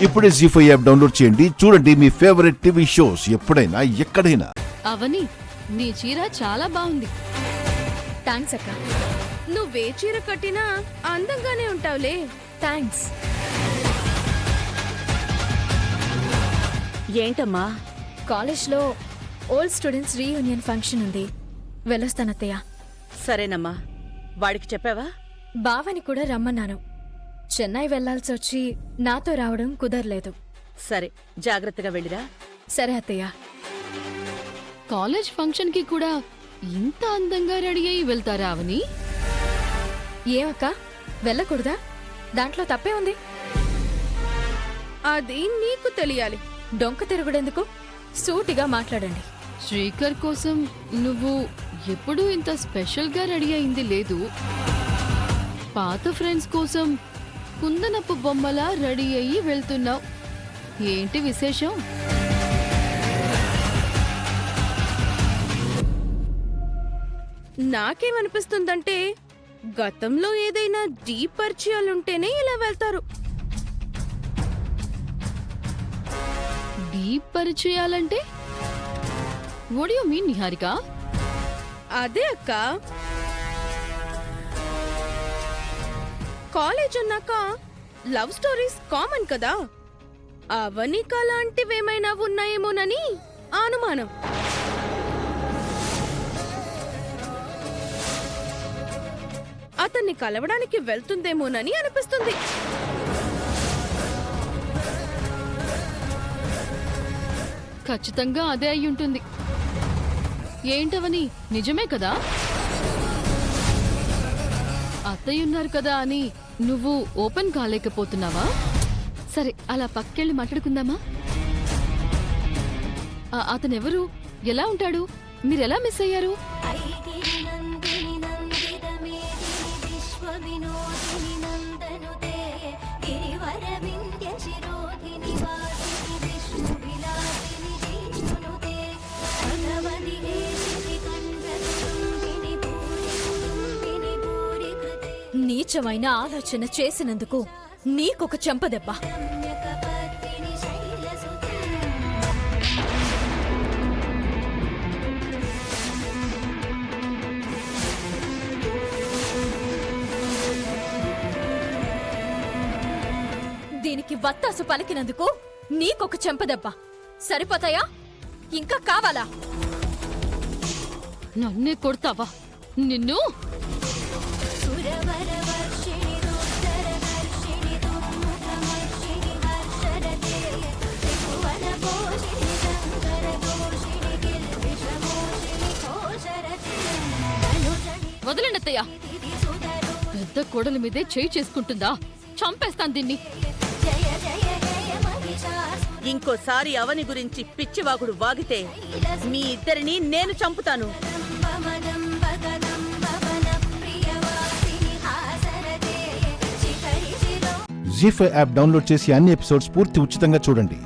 ఇప్పుడే జీ5 app download చేయండి. చూడండి మీ ఫేవరెట్ టీవీ షోస్ ఎప్పుడైనా ఎక్కడైనా. అవని, నీ చీర చాలా బాగుంది. థ్యాంక్స్ అక్క. నువ్వే చీర కట్టినా అందంగానే ఉంటావులే. థ్యాంక్స్. ఏంటమ్మా? కాలేజ్లో ఓల్డ్ స్టూడెంట్స్ రీయూనియన్ ఫంక్షన్ ఉంది, వెళ్ళొస్తానత్తయ్య. సరేనమ్మా. వాడికి చెప్పావా? బావని కూడా రమ్మన్నాను. చెన్నై వెళ్లాల్సి వచ్చి నాతో రావడం కుదరలేదు. సరే, జాగ్రత్తగా వెళ్ళిరా. సరే అత్తయ్య. కాలేజ్ ఫంక్షన్ కి కూడా ఇంత అందంగా రెడీ అయి వెళ్తారా అవని? ఏమక్క, వెళ్ళకూడదా? దాంట్లో తప్పే ఉంది. అది నీకు తెలియాలి. డొంక తిరుగుడెందుకు? సూటిగా మాట్లాడండి. శ్రీకర్ కోసం నువ్వు ఎప్పుడూ ఇంత స్పెషల్ గా రెడీ అయింది లేదు. పాత ఫ్రెండ్స్ కోసం కుందనపు బొమ్మలా రెడీ అయ్యి వెళ్తున్నావు. ఏంటి విశేషం? నాకేమనిపిస్తుందంటే గతంలో ఏదైనా డీప్ పరిచయాలుంటేనే ఇలా వెళ్తారు. డీప్ పరిచయాలంటే వాట్ యు మీన్ నిహారిక? అదే అక్క, కాలేజ్ అన్నాక లవ్ స్టోరీస్ కామన్ కదా. అవనిక లాంటివేమైనా ఉన్నాయేమోనని అనుమానం. అతన్ని కలవడానికి వెళ్తుందేమోనని అనిపిస్తుంది. ఖచ్చితంగా అదే అయ్యుంటుంది. ఏంటవని, నిజమే కదా? అత్తయ్యున్నారు కదా అని నువ్వు ఓపెన్ కాలేకపోతున్నావా? సరే, అలా పక్కెళ్ళి మాట్లాడుకుందామా? అతనెవరు? ఎలా ఉంటాడు? మీరెలా మిస్ అయ్యారు? నీచమైన ఆలోచన చేసినందుకు నీకొక చెంపదెబ్బ. దీనికి వత్తాసు పలికినందుకు నీకొక చెంపదెబ్బ. సరిపోతాయా? ఇంకా కావాలా? నన్నే కొడతావా? నిన్ను వదలండి అత్తయ్య. పెద్ద కోడల మీదే చేయి చేసుకుంటుందా? చంపేస్తాను దీన్ని. ఇంకోసారి అవని గురించి పిచ్చివాగుడు వాగితే మీ ఇద్దరిని నేను చంపుతాను. జీ5 యాప్ డౌన్లోడ్ చేసి అన్ని ఎపిసోడ్స్ పూర్తి ఉచితంగా చూడండి.